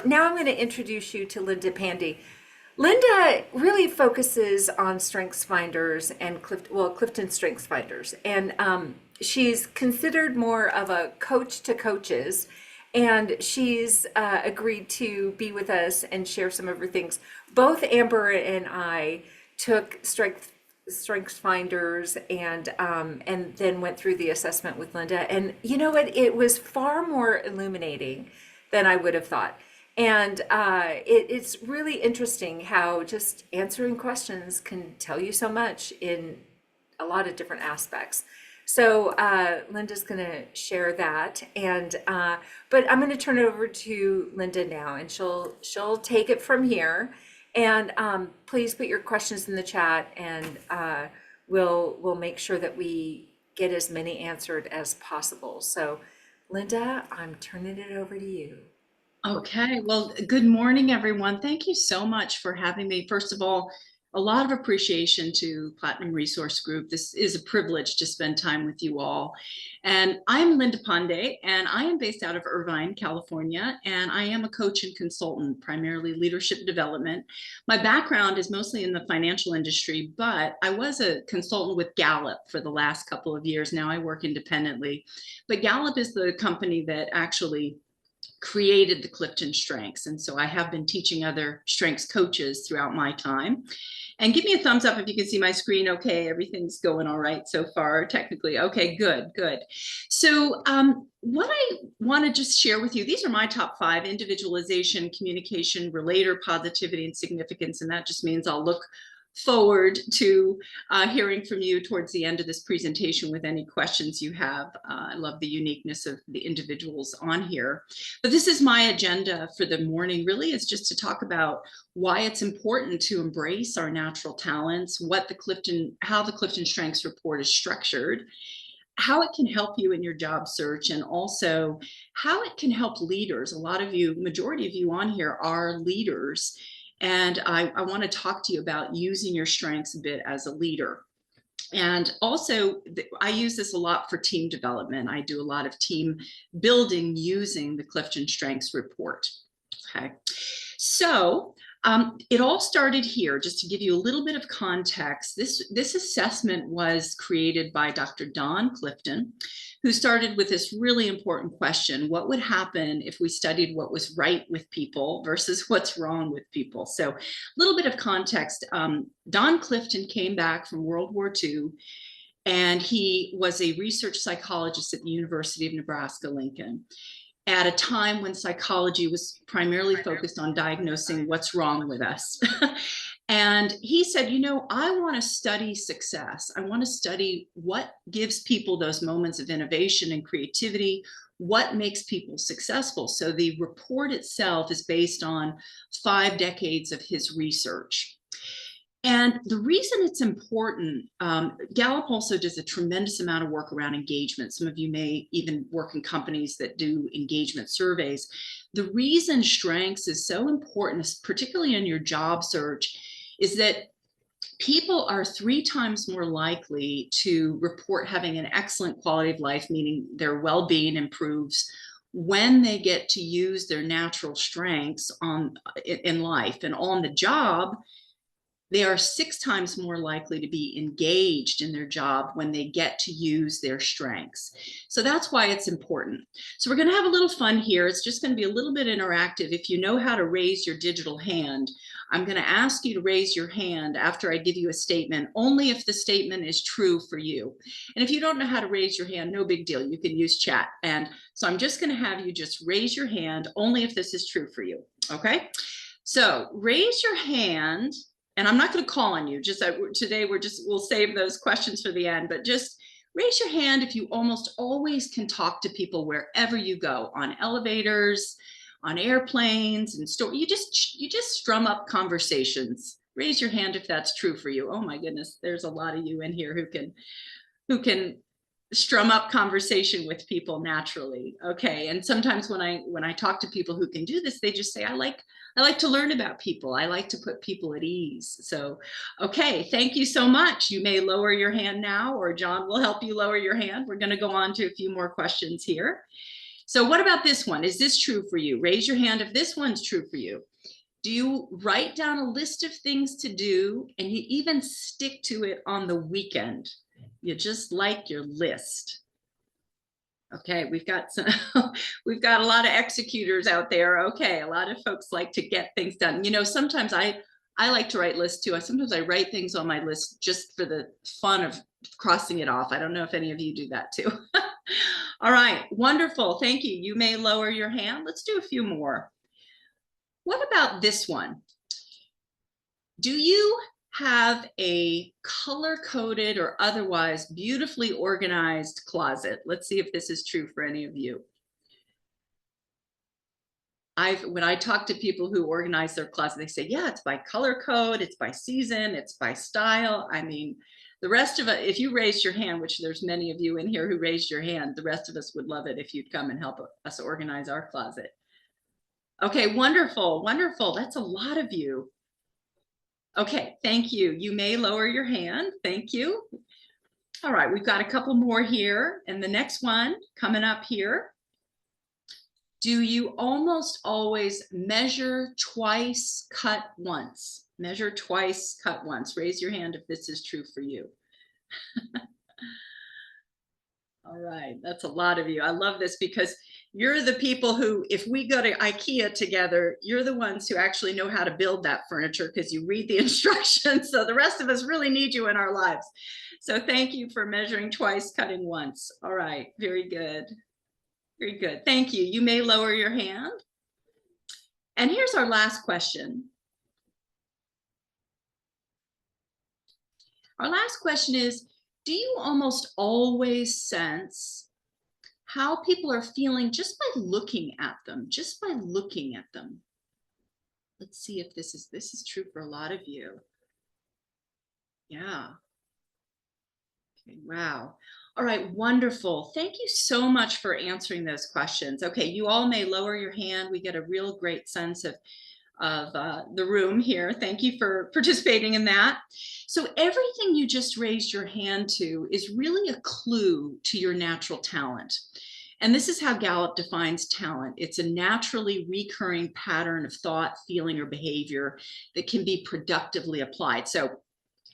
now I'm going to introduce you to Linda Pandey. Linda really focuses on Strengths Finders and Clifton Strengths Finders, and she's considered more of a coach to coaches, and she's agreed to be with us and share some of her things. Both Amber and I took Strengths Finders and then went through the assessment with Linda, and you know what? It was far more illuminating than I would have thought. And it's really interesting how just answering questions can tell you so much in a lot of different aspects. So Linda's going to share that, and but I'm going to turn it over to Linda now, and she'll take it from here. And please put your questions in the chat, and we'll make sure that we get as many answered as possible. So Linda, I'm turning it over to you. Okay, well, good morning, everyone. Thank you so much for having me. First of all, a lot of appreciation to Platinum Resource Group. This is a privilege to spend time with you all. And I'm Linda Pandey, and I am based out of Irvine, California, and I am a coach and consultant, primarily leadership development. My background is mostly in the financial industry, but I was a consultant with Gallup for the last couple of years. Now I work independently. But Gallup is the company that actually created the Clifton Strengths. And so I have been teaching other strengths coaches throughout my time. And give me a thumbs up if you can see my screen. Okay, everything's going all right so far, technically. Okay, good. So what I want to just share with you, these are my top 5: individualization, communication, relator, positivity, and significance. And that just means I'll look forward to hearing from you towards the end of this presentation with any questions you have. I love the uniqueness of the individuals on here. But this is my agenda for the morning, really, is just to talk about why it's important to embrace our natural talents, how the Clifton Strengths Report is structured, how it can help you in your job search, and also how it can help leaders. A lot of you, majority of you on here are leaders. And I want to talk to you about using your strengths a bit as a leader. And also, I use this a lot for team development. I do a lot of team building using the Clifton Strengths Report. Okay, so it all started here. Just to give you a little bit of context, this assessment was created by Dr. Don Clifton, who started with this really important question: what would happen if we studied what was right with people versus what's wrong with people? So a little bit of context. Don Clifton came back from World War II, and he was a research psychologist at the University of Nebraska-Lincoln, at a time when psychology was primarily focused on diagnosing what's wrong with us. And he said, you know, I want to study success. I want to study what gives people those moments of innovation and creativity, what makes people successful. So the report itself is based on 5 decades of his research. And the reason it's important, Gallup also does a tremendous amount of work around engagement. Some of you may even work in companies that do engagement surveys. The reason strengths is so important, particularly in your job search, is that people are 3 times more likely to report having an excellent quality of life, meaning their well-being improves, when they get to use their natural strengths in life. And on the job, they are 6 times more likely to be engaged in their job when they get to use their strengths. So that's why it's important. So we're going to have a little fun here. It's just going to be a little bit interactive. If you know how to raise your digital hand, I'm going to ask you to raise your hand after I give you a statement, only if the statement is true for you. And if you don't know how to raise your hand, no big deal. You can use chat. And so I'm just going to have you just raise your hand only if this is true for you. Okay? So raise your hand. And I'm not going to call on you. Just today, we'll save those questions for the end. But just raise your hand if you almost always can talk to people wherever you go, on elevators, on airplanes, and you just strum up conversations. Raise your hand if that's true for you. Oh my goodness, there's a lot of you in here who can strum up conversation with people naturally. Okay, and sometimes when I talk to people who can do this, they just say, I like to learn about people. I like to put people at ease. So, okay, thank you so much. You may lower your hand now, or John will help you lower your hand. We're going to go on to a few more questions here. So what about this one? Is this true for you? Raise your hand if this one's true for you. Do you write down a list of things to do and you even stick to it on the weekend? You just like your list. Okay, we've got we've got a lot of executors out there. Okay, a lot of folks like to get things done. You know, sometimes I like to write lists too. Sometimes I write things on my list just for the fun of crossing it off. I don't know if any of you do that too. All right, wonderful. Thank you. You may lower your hand. Let's do a few more. What about this one? Do you have a color-coded or otherwise beautifully organized closet? Let's see if this is true for any of you. When I talk to people who organize their closet, they say, yeah, it's by color code, it's by season, it's by style. I mean, the rest of it, if you raised your hand, which there's many of you in here who raised your hand, the rest of us would love it if you'd come and help us organize our closet. Okay, wonderful, wonderful. That's a lot of you. Okay, thank you. You may lower your hand. Thank you. All right, we've got a couple more here. And the next one coming up here. Do you almost always measure twice, cut once? Measure twice, cut once. Raise your hand if this is true for you. All right, that's a lot of you. I love this because you're the people who, if we go to IKEA together, you're the ones who actually know how to build that furniture because you read the instructions. So the rest of us really need you in our lives. So thank you for measuring twice, cutting once. All right, very good. Very good. Thank you. You may lower your hand. And here's our last question. Our last question is, do you almost always sense how people are feeling just by looking at them, just by looking at them? Let's see if this is true for a lot of you. Yeah. Okay, wow. All right, wonderful. Thank you so much for answering those questions. Okay, you all may lower your hand. We get a real great sense of the room here. Thank you for participating in that. So everything you just raised your hand to is really a clue to your natural talent. And this is how Gallup defines talent. It's a naturally recurring pattern of thought, feeling, or behavior that can be productively applied. So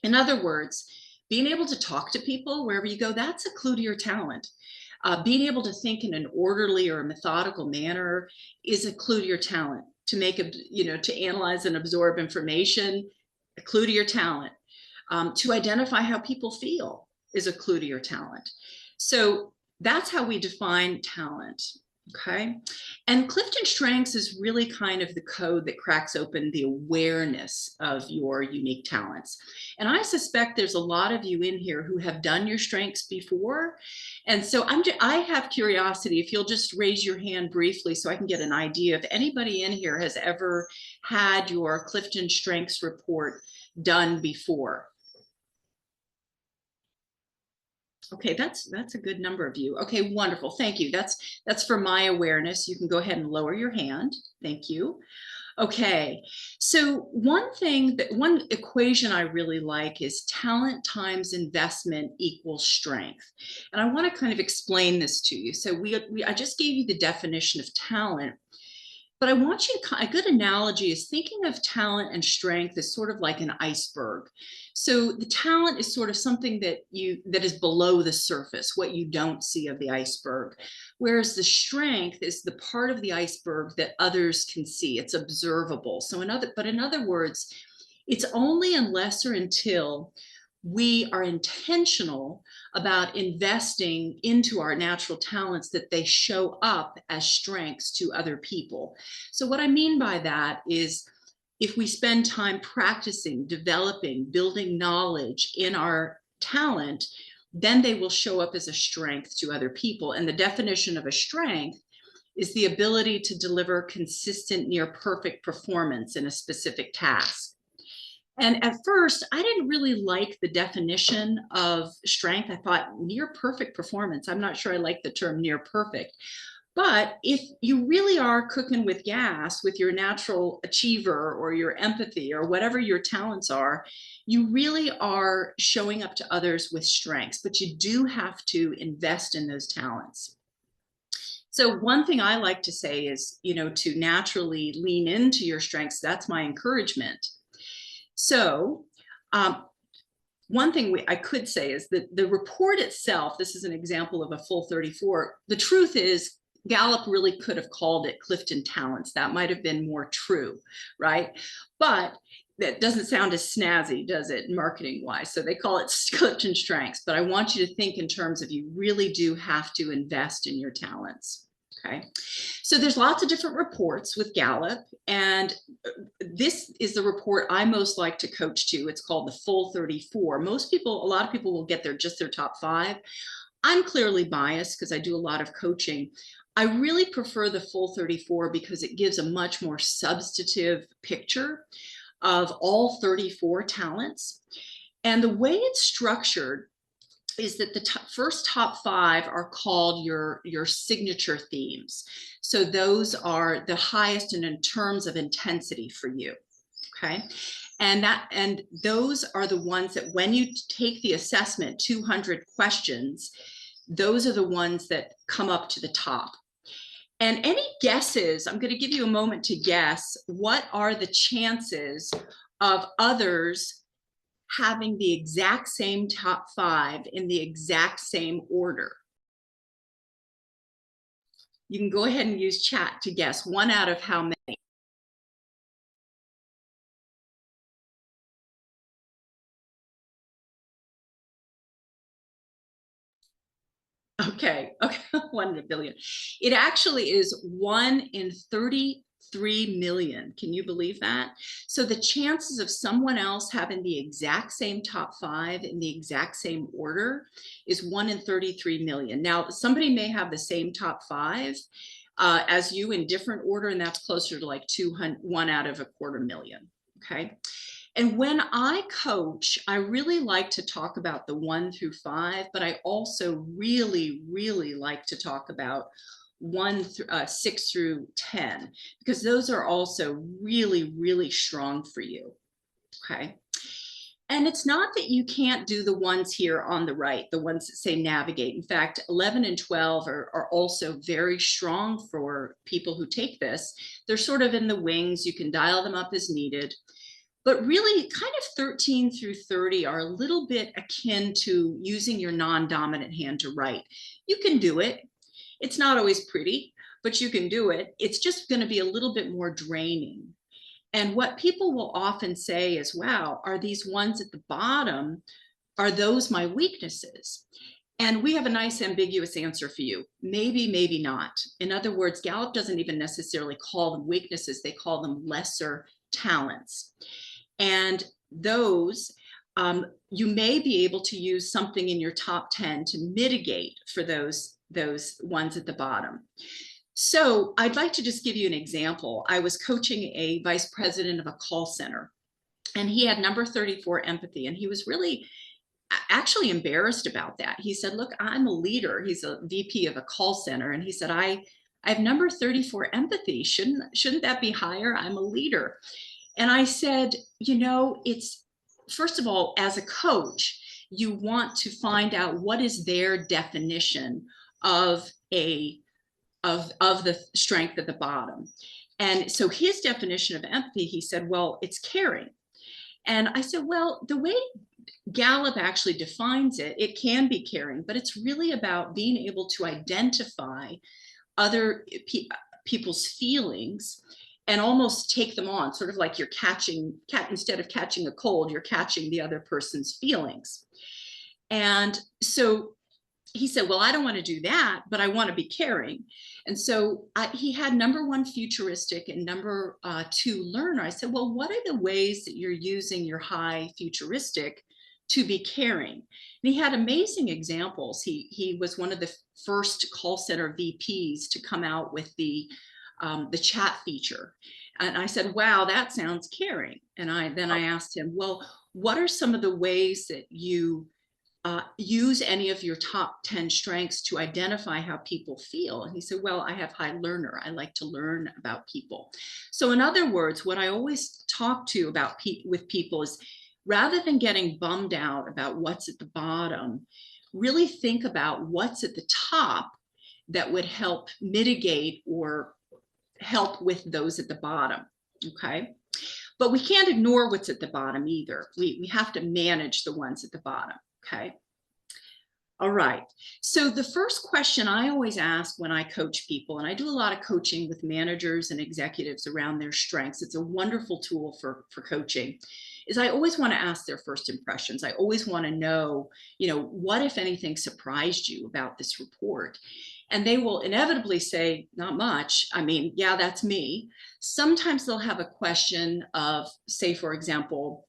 in other words, being able to talk to people wherever you go, that's a clue to your talent. Being able to think in an orderly or a methodical manner is a clue to your talent. To make to analyze and absorb information, a clue to your talent. To identify how people feel is a clue to your talent. So that's how we define talent. Okay. And CliftonStrengths is really kind of the code that cracks open the awareness of your unique talents. And I suspect there's a lot of you in here who have done your strengths before. And so I have curiosity if you'll just raise your hand briefly so I can get an idea if anybody in here has ever had your CliftonStrengths report done before. Okay, that's a good number of you. Okay, wonderful. Thank you. That's for my awareness. You can go ahead and lower your hand. Thank you. Okay, so one equation I really like is talent times investment equals strength. And I want to kind of explain this to you. So I just gave you the definition of talent. But I want you to, a good analogy is thinking of talent and strength as sort of like an iceberg. So the talent is sort of something that is below the surface, what you don't see of the iceberg. Whereas the strength is the part of the iceberg that others can see. It's observable. So in other words, it's only unless or until we are intentional about investing into our natural talents that they show up as strengths to other people. So what I mean by that is if we spend time practicing, developing, building knowledge in our talent, then they will show up as a strength to other people. And the definition of a strength is the ability to deliver consistent, near perfect performance in a specific task. And at first, I didn't really like the definition of strength. I thought near perfect performance. I'm not sure I like the term near perfect. But if you really are cooking with gas with your natural achiever or your empathy or whatever your talents are, you really are showing up to others with strengths, but you do have to invest in those talents. So one thing I like to say is, to naturally lean into your strengths. That's my encouragement. So one thing I could say is that the report itself, this is an example of a full 34. The truth is, Gallup really could have called it Clifton Talents. That might have been more true, right? But that doesn't sound as snazzy, does it, marketing wise? So they call it Clifton Strengths. But I want you to think in terms of, you really do have to invest in your talents. Okay, so there's lots of different reports with Gallup, and this is the report I most like to coach to. It's called the Full 34. A lot of people will get just their top 5. I'm clearly biased because I do a lot of coaching. I really prefer the Full 34 because it gives a much more substantive picture of all 34 talents. And the way it's structured is that the first top 5 are called your signature themes. So those are the highest in terms of intensity for you. Okay. And those are the ones that when you take the assessment, 200 questions, those are the ones that come up to the top. And any guesses, I'm going to give you a moment to guess, what are the chances of others having the exact same top 5 in the exact same order? You can go ahead and use chat to guess. 1 out of how many? Okay, 1 in a billion. It actually is 1 in 33 million. Can you believe that? So the chances of someone else having the exact same top 5 in the exact same order is 1 in 33 million. Now, somebody may have the same top 5 as you in different order, and that's closer to like 1 out of 250,000. Okay. And when I coach, I really like to talk about the 1 through 5, but I also really, really like to talk about 6 through 10, because those are also really, really strong for you. Okay. And it's not that you can't do the ones here on the right, the ones that say navigate. In fact, 11 and 12 are also very strong for people who take this. They're sort of in the wings. You can dial them up as needed. But really, kind of 13 through 30 are a little bit akin to using your non-dominant hand to write. You can do it. It's not always pretty, but you can do it. It's just going to be a little bit more draining. And what people will often say is, wow, are these ones at the bottom, are those my weaknesses? And we have a nice ambiguous answer for you. Maybe, maybe not. In other words, Gallup doesn't even necessarily call them weaknesses. They call them lesser talents. And those, you may be able to use something in your top 10 to mitigate for those ones at the bottom. So I'd like to just give you an example. I was coaching a vice president of a call center, and he had number 34 empathy, and he was really actually embarrassed about that. He said, look, I'm a leader. He's a VP of a call center. And he said, I have number 34 empathy. Shouldn't that be higher? I'm a leader. And I said, it's, first of all, as a coach, you want to find out what is their definition of the strength at the bottom. And so his definition of empathy, he said, well, it's caring. And I said, well, the way Gallup actually defines it, it can be caring, but it's really about being able to identify other people's feelings and almost take them on, sort of like you're instead of catching a cold, you're catching the other person's feelings. And so he said, well, I don't want to do that, but I want to be caring. And so he had number 1 futuristic and number 2 learner. I said, well, what are the ways that you're using your high futuristic to be caring? And he had amazing examples. He was one of the first call center VPs to come out with the chat feature. And I said, wow, that sounds caring. And then I asked him, well, what are some of the ways that you use any of your top 10 strengths to identify how people feel? And he said, well, I have high learner. I like to learn about people. So in other words, what I always talk to with people is, rather than getting bummed out about what's at the bottom, really think about what's at the top that would help mitigate or help with those at the bottom. Okay. But we can't ignore what's at the bottom either. We have to manage the ones at the bottom. Okay. All right. So the first question I always ask when I coach people, and I do a lot of coaching with managers and executives around their strengths. It's a wonderful tool for coaching, is I always want to ask their first impressions. I always want to know, what, if anything, surprised you about this report? And they will inevitably say, not much. I mean, yeah, that's me. Sometimes they'll have a question of, say, for example,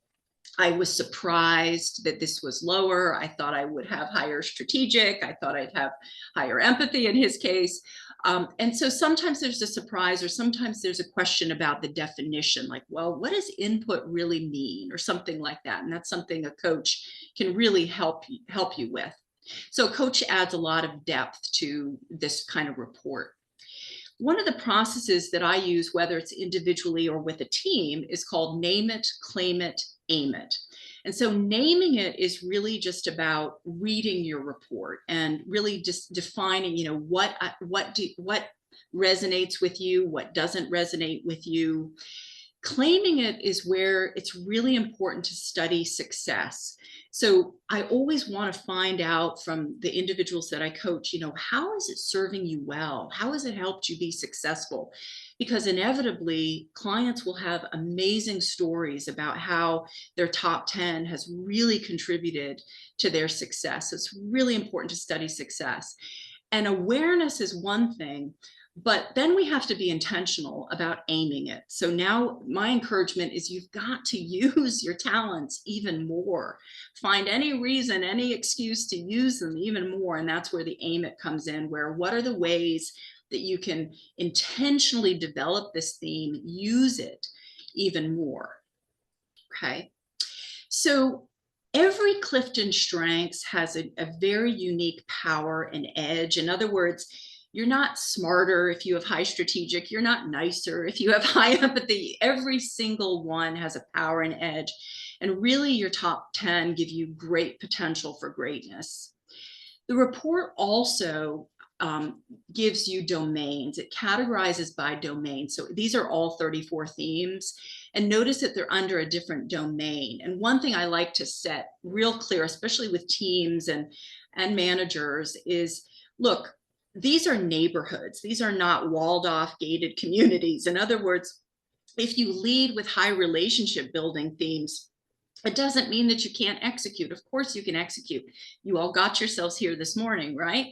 I was surprised that this was lower. I thought I would have higher strategic. I thought I'd have higher empathy in his case. And so sometimes there's a surprise, or sometimes there's a question about the definition, like, well, what does input really mean, or something like that. And that's something a coach can really help you with. So a coach adds a lot of depth to this kind of report. One of the processes that I use, whether it's individually or with a team, is called name it, claim it, aim it. And so naming it is really just about reading your report and really just defining, what resonates with you, what doesn't resonate with you. Claiming it is where it's really important to study success. So I always want to find out from the individuals that I coach, how is it serving you well? How has it helped you be successful? Because inevitably clients will have amazing stories about how their top 10 has really contributed to their success. It's really important to study success. And awareness is one thing, but then we have to be intentional about aiming it. So now my encouragement is you've got to use your talents even more. Find any reason, any excuse to use them even more. And that's where the aim it comes in, where what are the ways that you can intentionally develop this theme, use it even more. Okay. So every Clifton Strengths has a very unique power and edge. In other words, you're not smarter if you have high strategic, you're not nicer if you have high empathy. Every single one has a power and edge. And really your top 10 give you great potential for greatness. The report also gives you domains. It categorizes by domain. So these are all 34 themes. And notice that they're under a different domain. And one thing I like to set real clear, especially with teams and managers, is look, these are neighborhoods. These are not walled off gated communities. In other words, if you lead with high relationship building themes, it doesn't mean that you can't execute. Of course you can execute. You all got yourselves here this morning, right?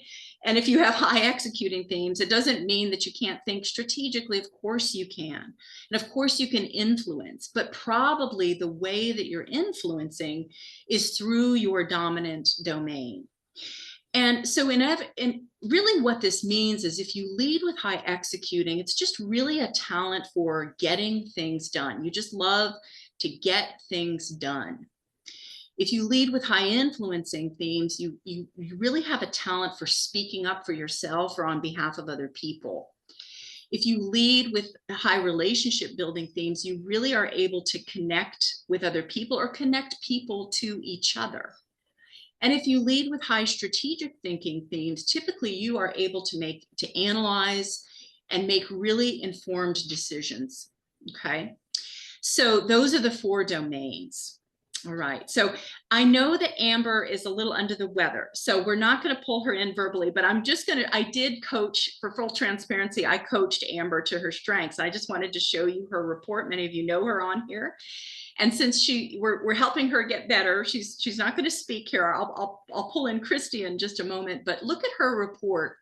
And if you have high executing themes, it doesn't mean that you can't think strategically. Of course you can. And of course you can influence, but probably the way that you're influencing is through your dominant domain. And so really what this means is if you lead with high executing, it's just really a talent for getting things done. You just love to get things done. If you lead with high influencing themes, you really have a talent for speaking up for yourself or on behalf of other people. If you lead with high relationship building themes, you really are able to connect with other people or connect people to each other. And if you lead with high strategic thinking themes, typically you are able to analyze and make really informed decisions. Okay. So those are the 4 domains. All right. So I know that Amber is a little under the weather, so we're not going to pull her in verbally, but I did coach, for full transparency, I coached Amber to her strengths. I just wanted to show you her report. Many of you know her on here. And since we're helping her get better, she's not going to speak here. I'll pull in Christy in just a moment, but look at her report.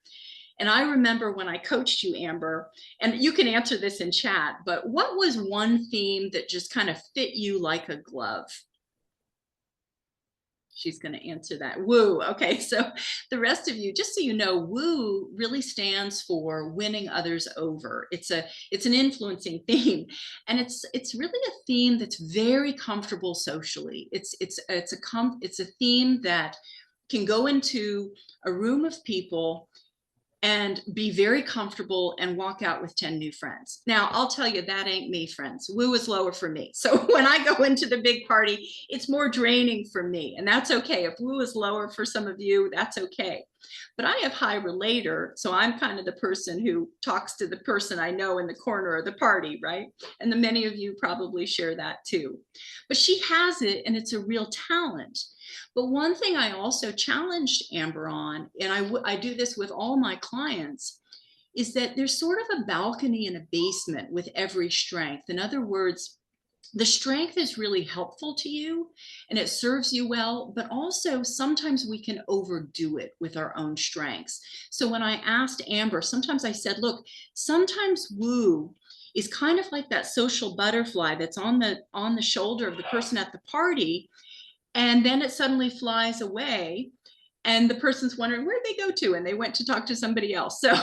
And I remember when I coached you, Amber, and you can answer this in chat, but what was one theme that just kind of fit you like a glove? She's going to answer that. Woo. Okay. So the rest of you, just so you know, woo really stands for winning others over. It's an influencing theme, and it's really a theme that's very comfortable socially. It's a theme that can go into a room of people and be very comfortable and walk out with 10 new friends. Now, I'll tell you, that ain't me, friends. Woo is lower for me. So when I go into the big party, it's more draining for me. And that's okay. If woo is lower for some of you, that's okay. But I have high relator, so I'm kind of the person who talks to the person I know in the corner of the party, right? And the many of you probably share that too. But she has it, and it's a real talent. But one thing I also challenged Amber on, and I do this with all my clients, is that there's sort of a balcony and a basement with every strength. In other words, the strength is really helpful to you and it serves you well, but also sometimes we can overdo it with our own strengths. So when I asked Amber, sometimes I said, look, sometimes woo is kind of like that social butterfly that's on the shoulder of the person at the party, and then it suddenly flies away and the person's wondering where'd they go to, and they went to talk to somebody else. So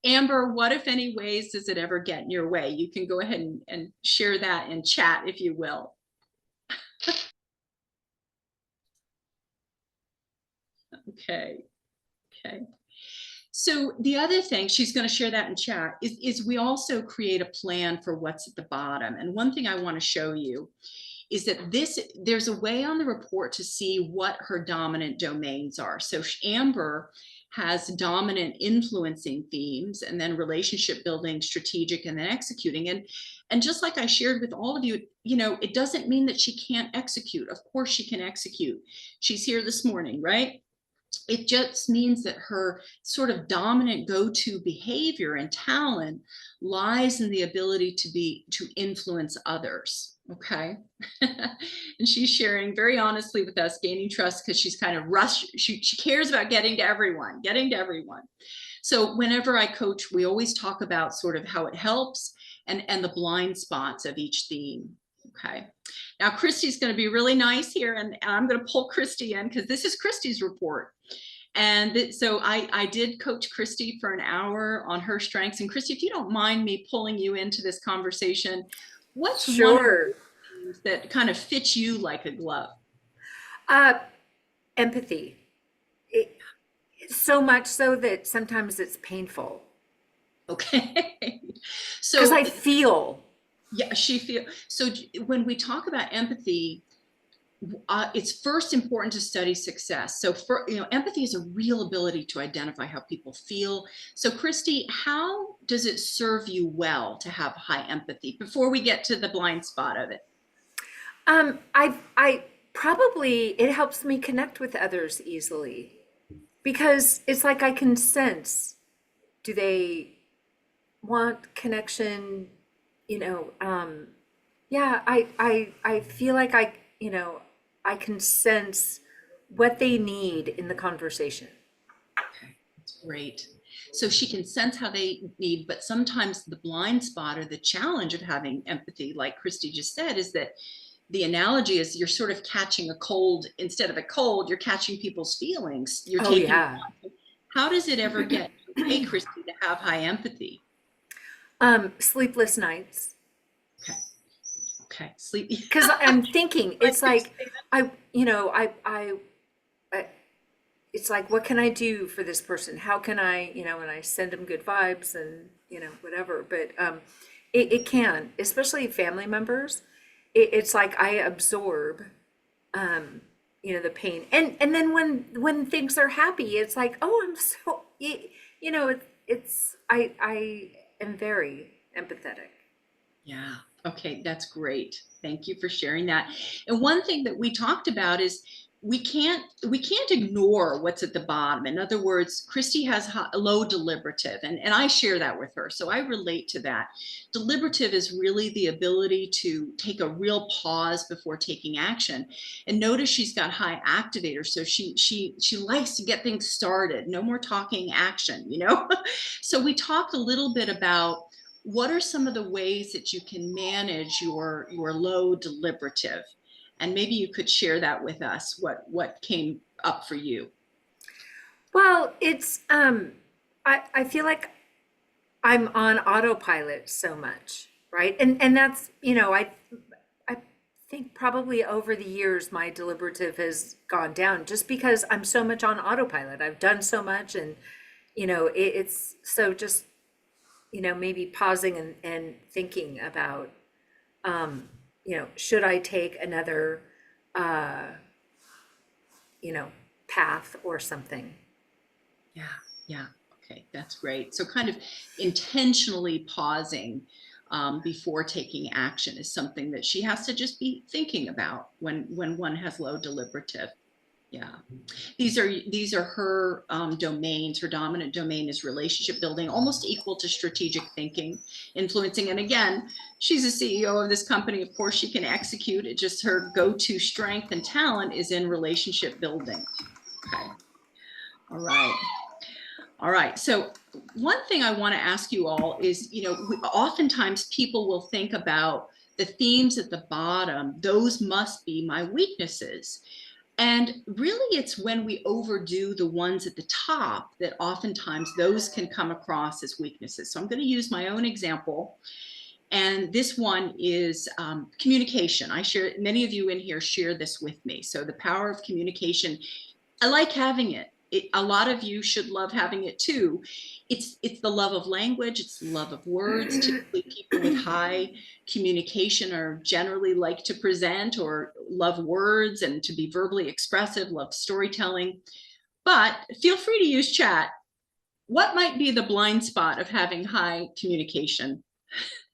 Amber, what if any ways does it ever get in your way? You can go ahead and share that in chat if you will. Okay. So the other thing, she's going to share that in chat, is we also create a plan for what's at the bottom. And one thing I want to show you is that there's a way on the report to see what her dominant domains are. So Amber has dominant influencing themes, and then relationship building, strategic, and then executing. And just like I shared with all of you, it doesn't mean that she can't execute. Of course she can execute. She's here this morning, right? It just means that her sort of dominant go-to behavior and talent lies in the ability to influence others. Okay. And she's sharing very honestly with us, gaining trust, because she's kind of rushed. She cares about getting to everyone. So whenever I coach, we always talk about sort of how it helps and the blind spots of each theme. Okay. Now Christy's going to be really nice here, and I'm going to pull Christy in because this is Christy's report. And so I did coach Christy for an hour on her strengths. And Christy, if you don't mind me pulling you into this conversation, what's one of the things that kind of fits you like a glove? Empathy. So much so that sometimes it's painful. Okay. So because I feel. Yeah, she feels. So when we talk about empathy, it's first important to study success. So empathy is a real ability to identify how people feel. So Christy, how does it serve you well to have high empathy before we get to the blind spot of it? I probably, it helps me connect with others easily because it's like I can sense, do they want connection? Yeah, I feel like I can sense what they need in the conversation. Okay, that's great. So she can sense how they need, but sometimes the blind spot or the challenge of having empathy, like Christy just said, is that the analogy is you're sort of catching a cold. Instead of a cold, you're catching people's feelings. You're Oh, taking. yeah. How does it ever get okay, Christy, to have high empathy? Sleepless nights. Okay, sleepy. Because I'm thinking, it's like, I it's like, what can I do for this person? How can I, and I send them good vibes and, whatever. But it can, especially family members. It's like I absorb, the pain. And then when things are happy, it's like, oh, I'm so, I am very empathetic. Yeah. Okay, that's great. Thank you for sharing that. And one thing that we talked about is we can't ignore what's at the bottom. In other words, Christy has low deliberative, and I share that with her. So I relate to that. Deliberative is really the ability to take a real pause before taking action. And notice she's got high activator, so she likes to get things started. No more talking, action, So we talked a little bit about what are some of the ways that you can manage your low deliberative, and maybe you could share that with us, what came up for you. Well, it's I feel like I'm on autopilot so much, right? And that's, I think probably over the years my deliberative has gone down just because I'm so much on autopilot. I've done so much, and it's so just maybe pausing and thinking about, should I take another, path or something? Yeah, yeah. Okay, that's great. So kind of intentionally pausing before taking action is something that she has to just be thinking about when one has low deliberative. Yeah. These are her domains. Her dominant domain is relationship building, almost equal to strategic thinking, influencing. And again, she's a CEO of this company. Of course, she can execute. It just her go-to strength and talent is in relationship building. Okay. All right. All right. So one thing I want to ask you all is, oftentimes people will think about the themes at the bottom. Those must be my weaknesses. And really, it's when we overdo the ones at the top that oftentimes those can come across as weaknesses. So I'm going to use my own example. And this one is communication. I share, many of you in here share this with me. So the power of communication, I like having it. A lot of you should love having it too. It's the love of language. It's the love of words. Typically, people with high communication are generally like to present or love words and to be verbally expressive, love storytelling. But feel free to use chat. What might be the blind spot of having high communication?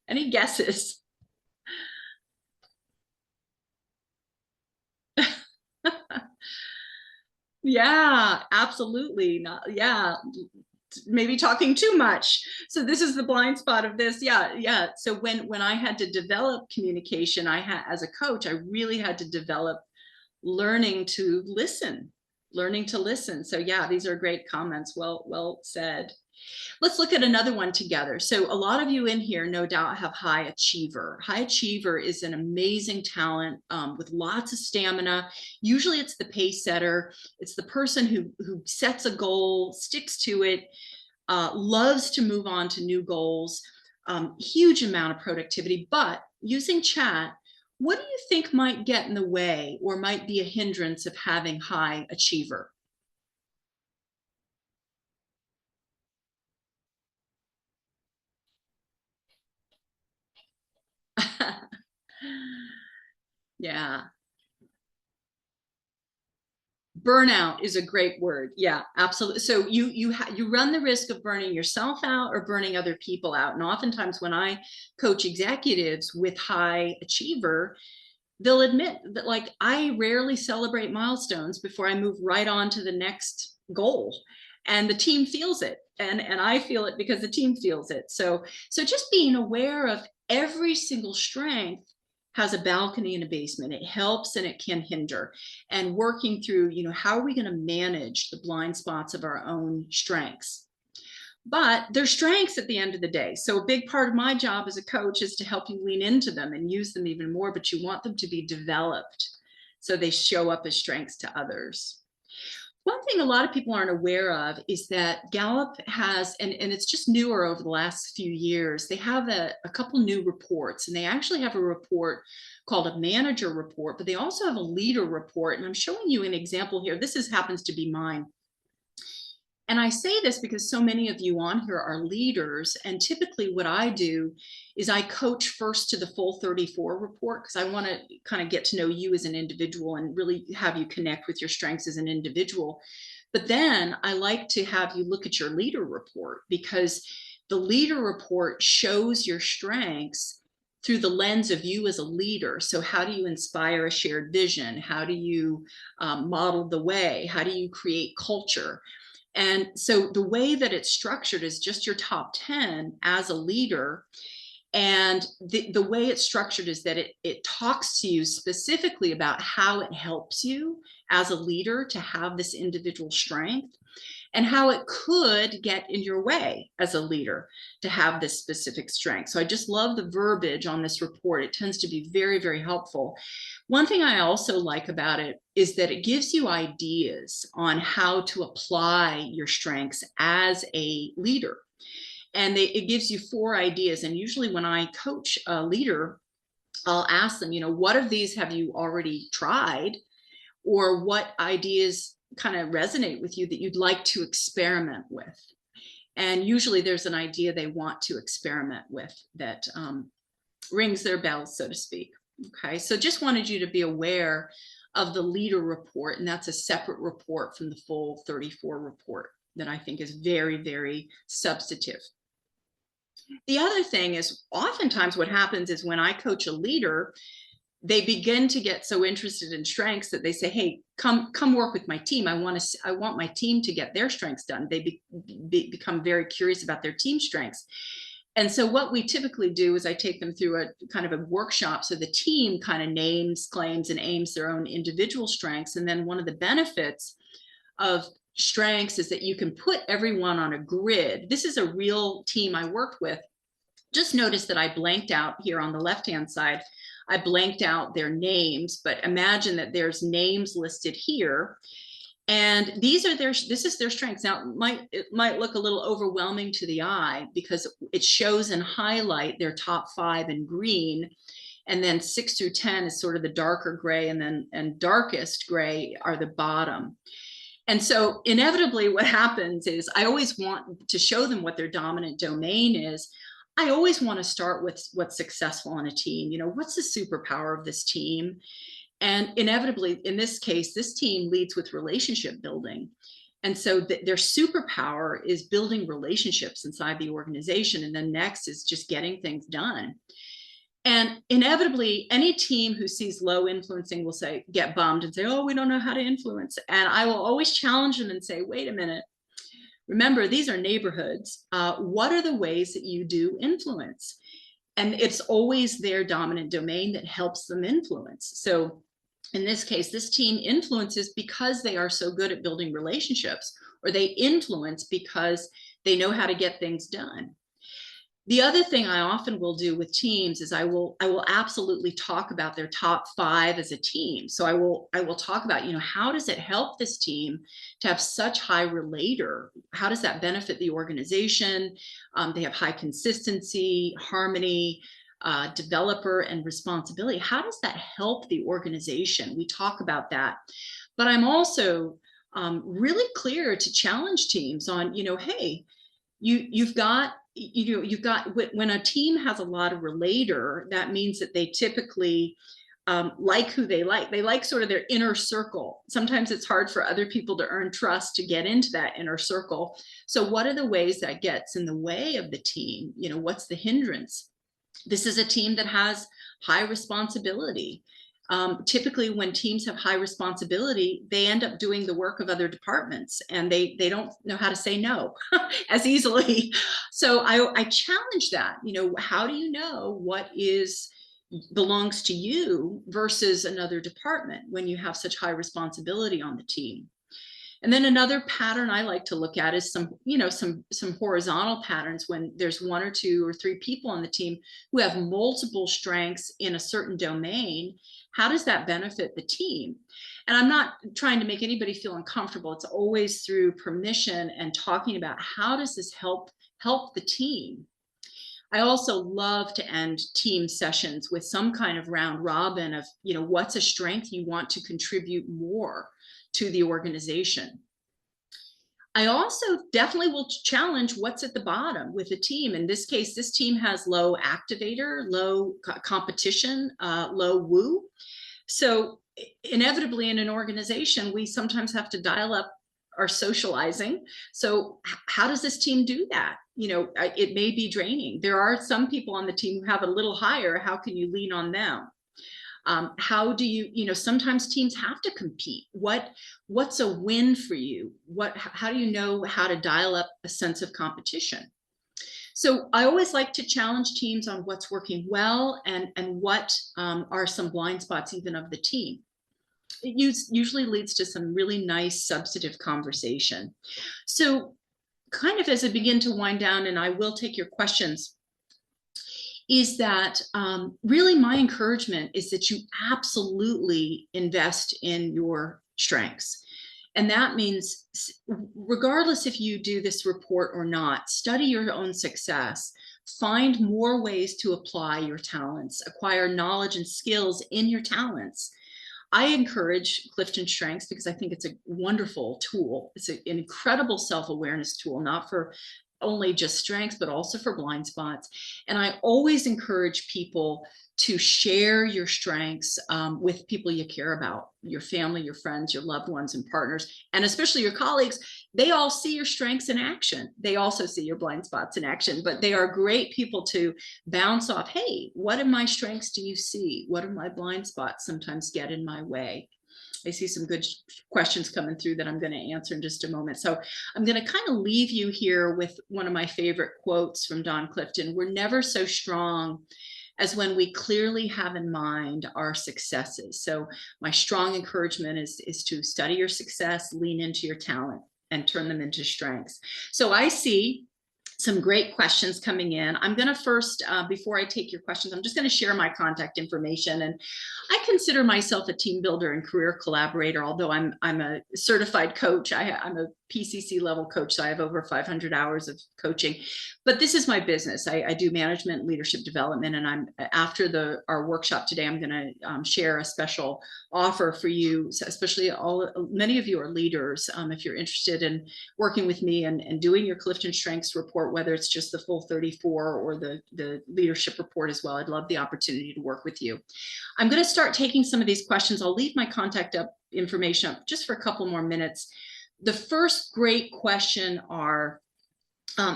Any guesses? Yeah, absolutely. Not, yeah, maybe talking too much. So this is the blind spot of this. Yeah. So when I had to develop communication, I had, as a coach, I really had to develop learning to listen, So yeah, these are great comments. Well said. Let's look at another one together. So a lot of you in here no doubt have high achiever. High achiever is an amazing talent with lots of stamina. Usually it's the pace setter. It's the person who sets a goal, sticks to it, loves to move on to new goals, huge amount of productivity. But using chat, what do you think might get in the way or might be a hindrance of having high achiever? Yeah. Burnout is a great word. Yeah, absolutely. So you run the risk of burning yourself out or burning other people out. And oftentimes when I coach executives with high achiever, they'll admit that, like, I rarely celebrate milestones before I move right on to the next goal. And the team feels it. And I feel it because the team feels it. So just being aware of every single strength has a balcony and a basement. It helps and it can hinder. And working through, how are we going to manage the blind spots of our own strengths? But they're strengths at the end of the day. So a big part of my job as a coach is to help you lean into them and use them even more, but you want them to be developed so they show up as strengths to others. One thing a lot of people aren't aware of is that Gallup has, and it's just newer over the last few years, they have a couple new reports, and they actually have a report called a manager report, but they also have a leader report. And I'm showing you an example here. This happens to be mine. And I say this because so many of you on here are leaders. And typically what I do is I coach first to the full 34 report, because I want to kind of get to know you as an individual and really have you connect with your strengths as an individual. But then I like to have you look at your leader report, because the leader report shows your strengths through the lens of you as a leader. So how do you inspire a shared vision? How do you model the way? How do you create culture? And so the way that it's structured is just your top 10 as a leader. And the way it's structured is that it talks to you specifically about how it helps you as a leader to have this individual strength, and how it could get in your way as a leader to have this specific strength. So I just love the verbiage on this report. It tends to be very, very helpful. One thing I also like about it is that it gives you ideas on how to apply your strengths as a leader. And it gives you 4 ideas. And usually when I coach a leader, I'll ask them, what of these have you already tried? Or what ideas kind of resonate with you that you'd like to experiment with? And usually there's an idea they want to experiment with that rings their bells, so to speak. Okay, so just wanted you to be aware of the leader report, and that's a separate report from the full 34 report. that I think is very, very substantive. The other thing is oftentimes what happens is when I coach a leader, they begin to get so interested in strengths that they say, hey, come work with my team. I want my team to get their strengths done. They become very curious about their team strengths. And so what we typically do is I take them through a kind of a workshop. So the team kind of names, claims, and aims their own individual strengths. And then one of the benefits of strengths is that you can put everyone on a grid. This is a real team I worked with. Just notice that I blanked out here on the left-hand side. I blanked out their names, but imagine that there's names listed here. And this is their strengths. Now, it might look a little overwhelming to the eye because it shows and highlight their top 5 in green. And then 6 through 10 is sort of the darker gray, and darkest gray are the bottom. And so inevitably what happens is I always want to show them what their dominant domain is. I always want to start with what's successful on a team. You know, what's the superpower of this team? And inevitably, in this case, this team leads with relationship building. And so their superpower is building relationships inside the organization. And then next is just getting things done. And inevitably, any team who sees low influencing will get bummed and say, oh, we don't know how to influence. And I will always challenge them and say, wait a minute. Remember, these are neighborhoods. What are the ways that you do influence? And it's always their dominant domain that helps them influence. So in this case, this team influences because they are so good at building relationships, or they influence because they know how to get things done. The other thing I often will do with teams is I will absolutely talk about their top 5 as a team. So I will talk about, you know, how does it help this team to have such high relator? How does that benefit the organization? They have high consistency, harmony, developer, and responsibility. How does that help the organization? We talk about that. But I'm also really clear to challenge teams on, you know, hey, you've got when a team has a lot of relator, that means that they typically like who they like. They like sort of their inner circle. Sometimes it's hard for other people to earn trust to get into that inner circle. So what are the ways that gets in the way of the team? You know, what's the hindrance? This is a team that has high responsibility. Typically when teams have high responsibility, they end up doing the work of other departments, and they don't know how to say no as easily. So I challenge that. You know, how do you know what belongs to you versus another department when you have such high responsibility on the team? And then another pattern I like to look at is some horizontal patterns when there's 1 or 2 or 3 people on the team who have multiple strengths in a certain domain. How does that benefit the team? And I'm not trying to make anybody feel uncomfortable. It's always through permission and talking about how does this help the team. I also love to end team sessions with some kind of round robin of, you know, what's a strength you want to contribute more to the organization. I also definitely will challenge what's at the bottom with a team. In this case, this team has low activator, low competition, low woo. So inevitably in an organization, we sometimes have to dial up our socializing. So how does this team do that? You know, it may be draining. There are some people on the team who have a little higher. How can you lean on them? How do you sometimes teams have to compete. What's a win for you? How do you know how to dial up a sense of competition? So I always like to challenge teams on what's working well and what are some blind spots even of the team. It usually leads to some really nice substantive conversation. So kind of as I begin to wind down, and I will take your questions, is that really my encouragement is that you absolutely invest in your strengths. And that means regardless if you do this report or not, study your own success, find more ways to apply your talents, acquire knowledge and skills in your talents. I encourage CliftonStrengths because I think it's a wonderful tool. It's an incredible self-awareness tool, not for only just strengths, but also for blind spots. And I always encourage people to share your strengths with people you care about, your family, your friends, your loved ones and partners, and especially your colleagues. They all see your strengths in action. They also see your blind spots in action, but they are great people to bounce off. Hey, what of my strengths do you see? What of my blind spots sometimes get in my way? I see some good questions coming through that I'm going to answer in just a moment. So I'm going to kind of leave you here with one of my favorite quotes from Don Clifton. We're never so strong as when we clearly have in mind our successes. So my strong encouragement is to study your success, lean into your talent, and turn them into strengths. So I see some great questions coming in. I'm going to first, before I take your questions, I'm just going to share my contact information. And I consider myself a team builder and career collaborator, although I'm a certified coach. I'm a PCC level coach, so I have over 500 hours of coaching. But this is my business. I do management, leadership development, and I'm after our workshop today. I'm going to share a special offer for you, especially many of you are leaders. If you're interested in working with me and doing your CliftonStrengths report, whether it's just the full 34 or the leadership report as well, I'd love the opportunity to work with you. I'm going to start taking some of these questions. I'll leave my contact information up just for a couple more minutes. The first great question are,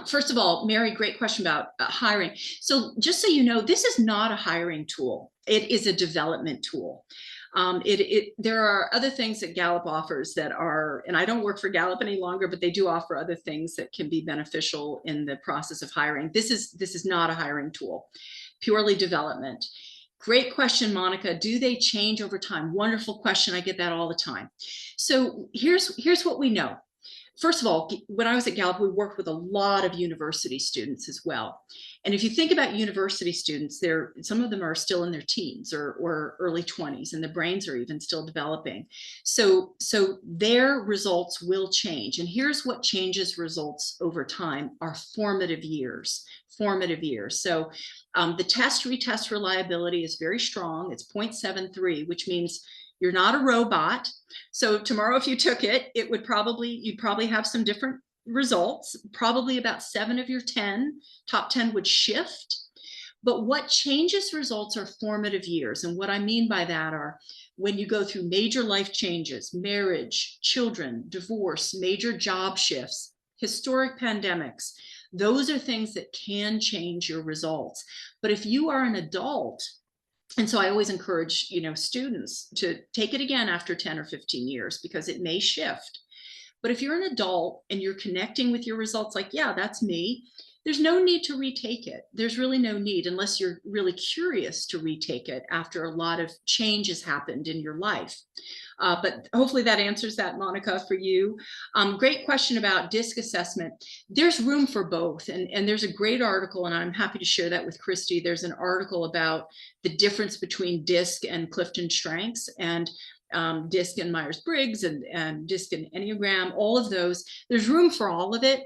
first of all, Mary, great question about hiring. So just so you know, this is not a hiring tool. It is a development tool. There are other things that Gallup offers that are, and I don't work for Gallup any longer, but they do offer other things that can be beneficial in the process of hiring. This is not a hiring tool, purely development. Great question, Monica. Do they change over time? Wonderful question. I get that all the time. So here's what we know. First of all, when I was at Gallup, we worked with a lot of university students as well. And if you think about university students, some of them are still in their teens or early 20s, and the brains are even still developing. So their results will change. And here's what changes results over time are formative years. So the retest reliability is very strong. It's 0.73, which means you're not a robot. So tomorrow, if you took it, you'd probably have some different results. Probably about 7 of your top 10 would shift. But what changes results are formative years. And what I mean by that are when you go through major life changes, marriage, children, divorce, major job shifts, historic pandemics. Those are things that can change your results. But if you are an adult, and so I always encourage, students to take it again after 10 or 15 years, because it may shift. But if you're an adult and you're connecting with your results, like, yeah, that's me, there's no need to retake it. There's really no need, unless you're really curious to retake it after a lot of change has happened in your life. But hopefully that answers that, Monica, for you. Great question about DISC assessment. There's room for both. And there's a great article, and I'm happy to share that with Christy. There's an article about the difference between DISC and CliftonStrengths, and DISC and Myers-Briggs, and DISC and Enneagram, all of those. There's room for all of it.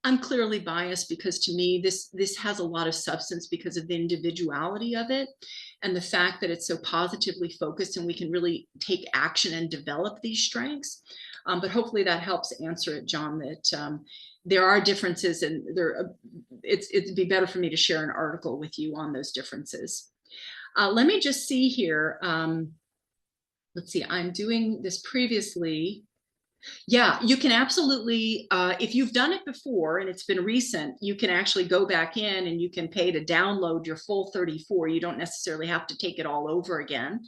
I'm clearly biased because to me, this has a lot of substance because of the individuality of it and the fact that it's so positively focused, and we can really take action and develop these strengths. But hopefully that helps answer it, John, that there are differences, and it'd be better for me to share an article with you on those differences. Let me just see here. Let's see, I'm doing this previously. Yeah, you can absolutely, if you've done it before and it's been recent, you can actually go back in and you can pay to download your full 34. You don't necessarily have to take it all over again.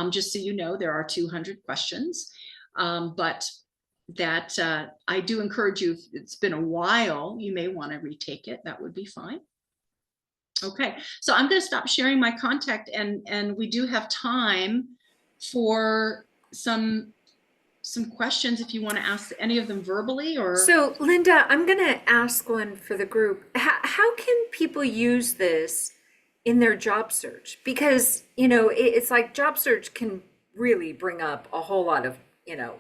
Just so you know, there are 200 questions, but that I do encourage you, if it's been a while, you may want to retake it. That would be fine. Okay, so I'm going to stop sharing my contact, and we do have time for some questions if you want to ask any of them verbally or. So Linda, I'm going to ask one for the group. How can people use this in their job search? Because, it's like job search can really bring up a whole lot of,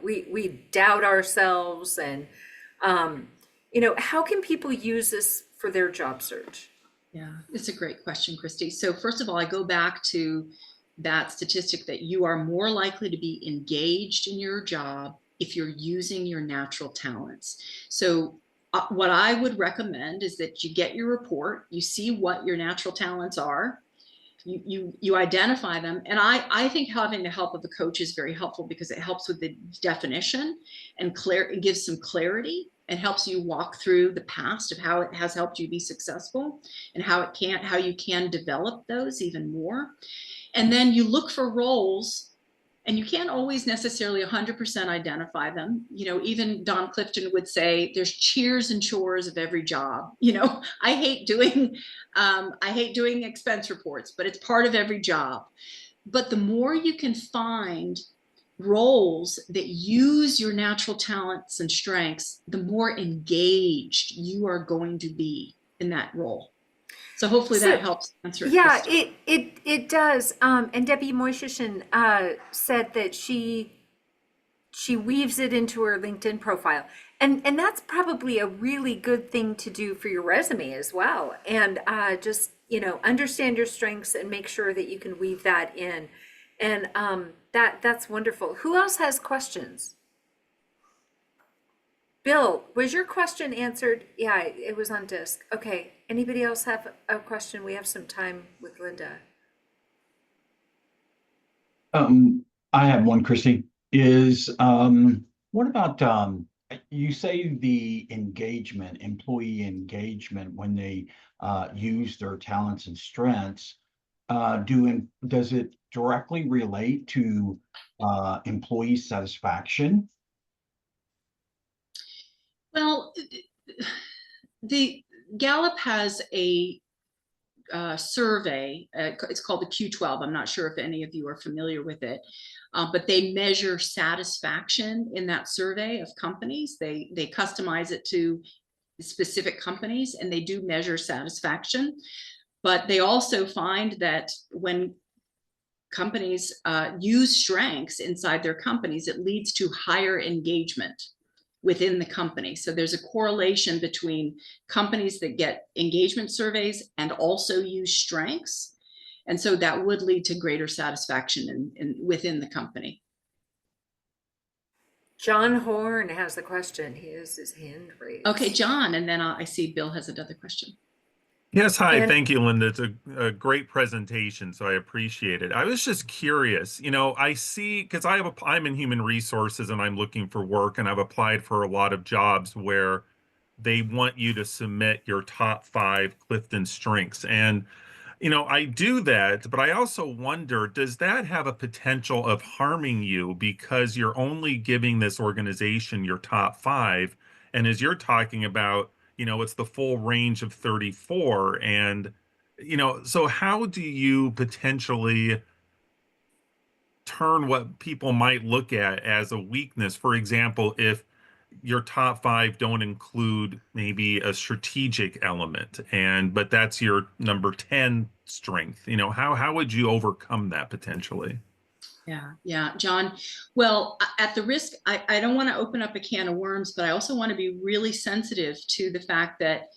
we doubt ourselves, and, how can people use this for their job search? Yeah, it's a great question, Christy. So first of all, I go back to that statistic that you are more likely to be engaged in your job if you're using your natural talents. So what I would recommend is that you get your report, you see what your natural talents are, you identify them. And I think having the help of a coach is very helpful because it helps with the definition and it gives some clarity and helps you walk through the past of how it has helped you be successful and how you can develop those even more. And then you look for roles, and you can't always necessarily 100% identify them. Even Don Clifton would say there's cheers and chores of every job. I hate doing expense reports, but it's part of every job. But the more you can find roles that use your natural talents and strengths, the more engaged you are going to be in that role. So hopefully that helps answer it. Yeah, it does. And Debbie Moishishin said that she weaves it into her LinkedIn profile. And that's probably a really good thing to do for your resume as well. And just, understand your strengths and make sure that you can weave that in. And that's wonderful. Who else has questions? Bill, was your question answered? Yeah, it was on disc. Okay. Anybody else have a question? We have some time with Linda. I have one, Christy. What about you say the employee engagement when they use their talents and strengths, does it directly relate to employee satisfaction? Well, the Gallup has a survey. It's called the Q12. I'm not sure if any of you are familiar with it, but they measure satisfaction in that survey of companies. They customize it to specific companies, and they do measure satisfaction. But they also find that when companies use strengths inside their companies, it leads to higher engagement within the company. So there's a correlation between companies that get engagement surveys and also use strengths. And so that would lead to greater satisfaction within the company. John Horn has a question. He has his hand raised. Okay, John, and then I see Bill has another question. Yes, hi. Thank you, Linda. It's a great presentation, so I appreciate it. I was just curious, I see, because I'm in human resources and I'm looking for work, and I've applied for a lot of jobs where they want you to submit your top 5 Clifton strengths. And, I do that, but I also wonder, does that have a potential of harming you because you're only giving this organization your top 5? And as you're talking about, it's the full range of 34. And, so how do you potentially turn what people might look at as a weakness? For example, if your top 5 don't include maybe a strategic element, but that's your number 10 strength, how would you overcome that potentially? Yeah, John. Well, at the risk, I don't want to open up a can of worms, but I also want to be really sensitive to the fact that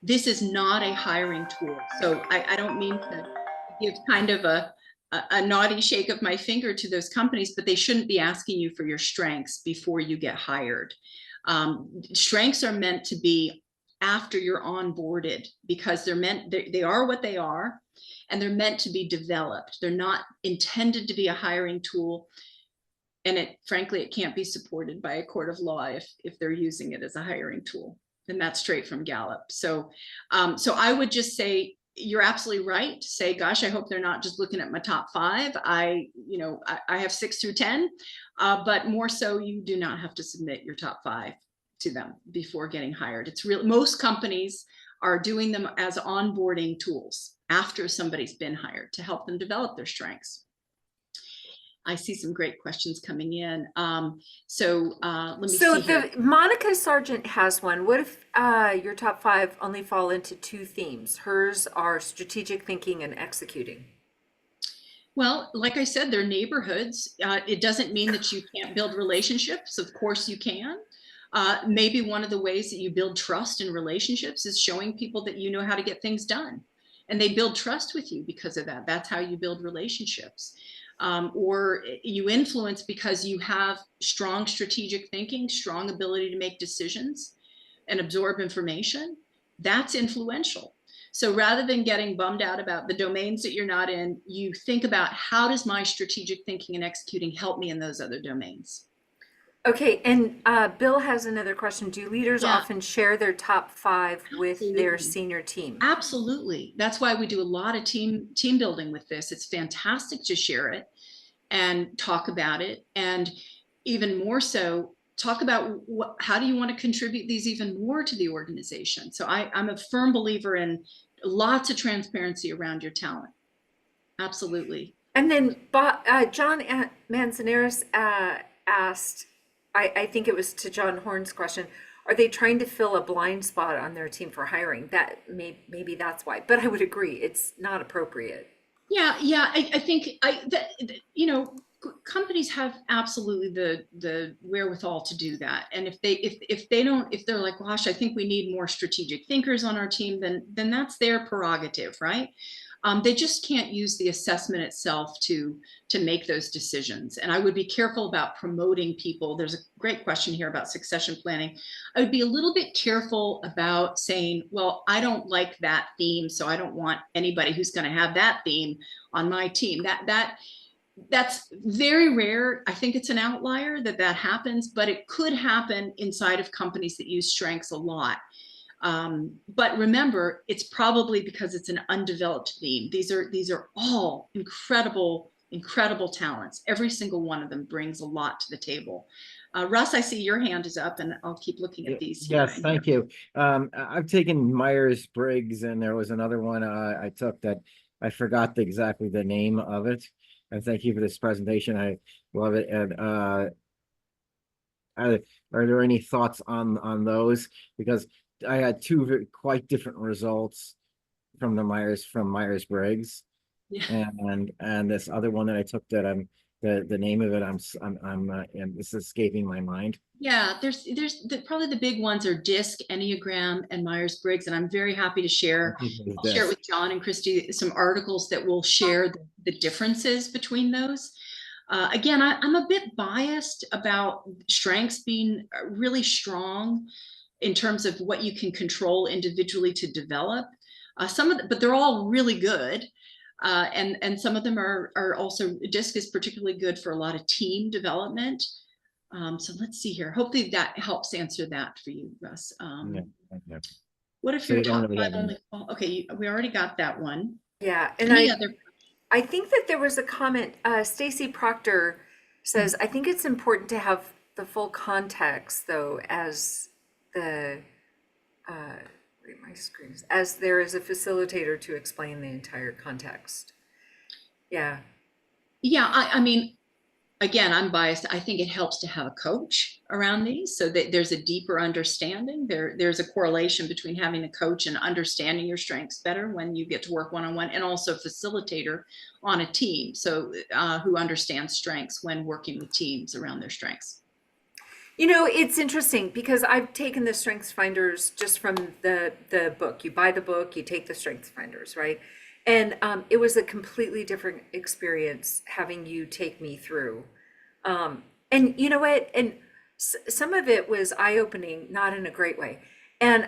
this is not a hiring tool. So I don't mean to give kind of a naughty shake of my finger to those companies, but they shouldn't be asking you for your strengths before you get hired. Strengths are meant to be after you're onboarded, because they are what they are, and they're meant to be developed. They're not intended to be a hiring tool. And frankly, it can't be supported by a court of law if they're using it as a hiring tool. And that's straight from Gallup. So I would just say, you're absolutely right to say, gosh, I hope they're not just looking at my top 5. I have 6 through 10, but more so, you do not have to submit your top 5 to them before getting hired. It's real. Most companies are doing them as onboarding tools after somebody's been hired to help them develop their strengths. I see some great questions coming in. Let me see here. Monica Sargent has one. What if your top 5 only fall into 2 themes? Hers are strategic thinking and executing. Well, like I said, they're neighborhoods. It doesn't mean that you can't build relationships. Of course you can. Maybe one of the ways that you build trust in relationships is showing people that you know how to get things done. And they build trust with you because of that. That's how you build relationships. Or you influence because you have strong strategic thinking, strong ability to make decisions. and absorb information, that's influential. So rather than getting bummed out about the domains that you're not in, you think about, how does my strategic thinking and executing help me in those other domains? Okay, and Bill has another question. Do leaders Yeah. often share their top 5 with their Absolutely. senior team? Absolutely. That's why we do a lot of team building with this. It's fantastic to share it and talk about it, and even more so, talk about how do you want to contribute these even more to the organization. So I'm a firm believer in lots of transparency around your talent. Absolutely. And then John Manzanares asked, I think it was to John Horn's question, are they trying to fill a blind spot on their team for hiring? That maybe that's why, but I would agree, it's not appropriate. Yeah, I think you know, companies have absolutely the wherewithal to do that. And if they're like, gosh, I think we need more strategic thinkers on our team, then that's their prerogative, right? They just can't use the assessment itself to make those decisions. And I would be careful about promoting people. There's a great question here about succession planning. I would be a little bit careful about saying, well, I don't like that theme, so I don't want anybody who's going to have that theme on my team. That's very rare. I think it's an outlier that happens, but it could happen inside of companies that use strengths a lot. But remember, it's probably because it's an undeveloped theme. These are all incredible talents. Every single one of them brings a lot to the table. Russ, I see your hand is up, and I'll keep looking at these. Yes, thank you. I've taken Myers-Briggs, and there was another one I took that I forgot exactly the name of it. And thank you for this presentation. I love it. And are there any thoughts on those? Because I had two quite different results from Myers-Briggs, Yeah. and this other one that I took that the name of it and this is escaping my mind. Yeah, there's probably the big ones are DISC, Enneagram, and Myers-Briggs, and I'm very happy to share. I'll share it with John and Christy some articles that will share the differences between those. Again, I'm a bit biased about strengths being really strong in terms of what you can control individually to develop. But they're all really good. And some of them are also, DISC is particularly good for a lot of team development. So let's see here. Hopefully that helps answer that for you, Russ. Yeah. What if So your you don't top really 5 have only? Okay, we already got that one. Yeah, and Any other? I think that there was a comment, Stacy Proctor says, I think it's important to have the full context though, as the, my screens, as there is a facilitator to explain the entire context. Yeah. Yeah, I mean, again, I'm biased. I think it helps to have a coach around these so that there's a deeper understanding. There's a correlation between having a coach and understanding your strengths better when you get to work one-on-one, and also facilitator on a team. So who understands strengths when working with teams around their strengths. You know, it's interesting because I've taken the Strengths Finders just from the book. You buy the book, you take the Strengths Finders, right? And it was a completely different experience having you take me through. And you know what? And some of it was eye-opening, not in a great way. And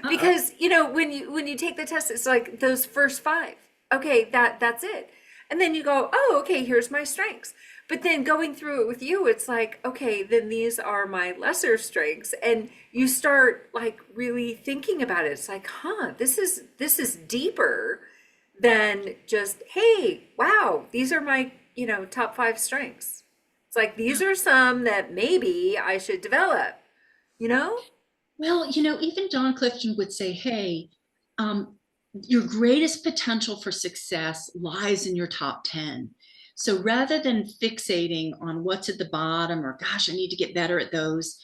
because you know, when you take the test, it's like those first 5. Okay, that's it. And then you go, oh, okay, here's my strengths. But then going through it with you, it's like, okay, then these are my lesser strengths. And you start like really thinking about it. It's like, this is deeper than just, hey, wow, these are my, top 5 strengths. It's like, these are some that maybe I should develop, Well, even Don Clifton would say, hey, your greatest potential for success lies in your top 10. So rather than fixating on what's at the bottom or, gosh, I need to get better at those,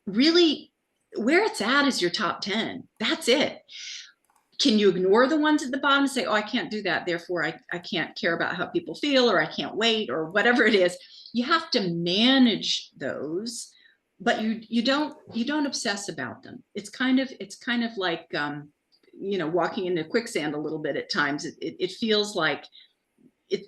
really where it's at is your top 10. That's it. Can you ignore the ones at the bottom and say, oh, I can't do that, therefore I can't care about how people feel, or I can't wait, or whatever it is? You have to manage those, but you don't obsess about them. It's kind of like walking into quicksand a little bit at times. It feels like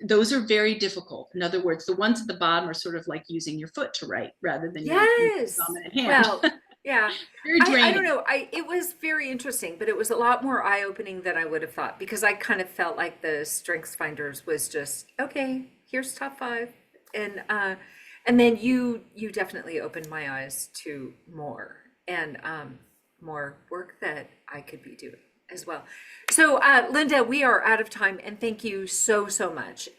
those are very difficult. In other words, the ones at the bottom are sort of like using your foot to write rather than your dominant hand. Well, Yeah. Very I draining. don't know. It was very interesting, but it was a lot more eye-opening than I would have thought because I kind of felt like the Strengths Finders was just, okay, here's top 5. And then you definitely opened my eyes to more and more work that I could be doing as well. So Linda, we are out of time and thank you so much.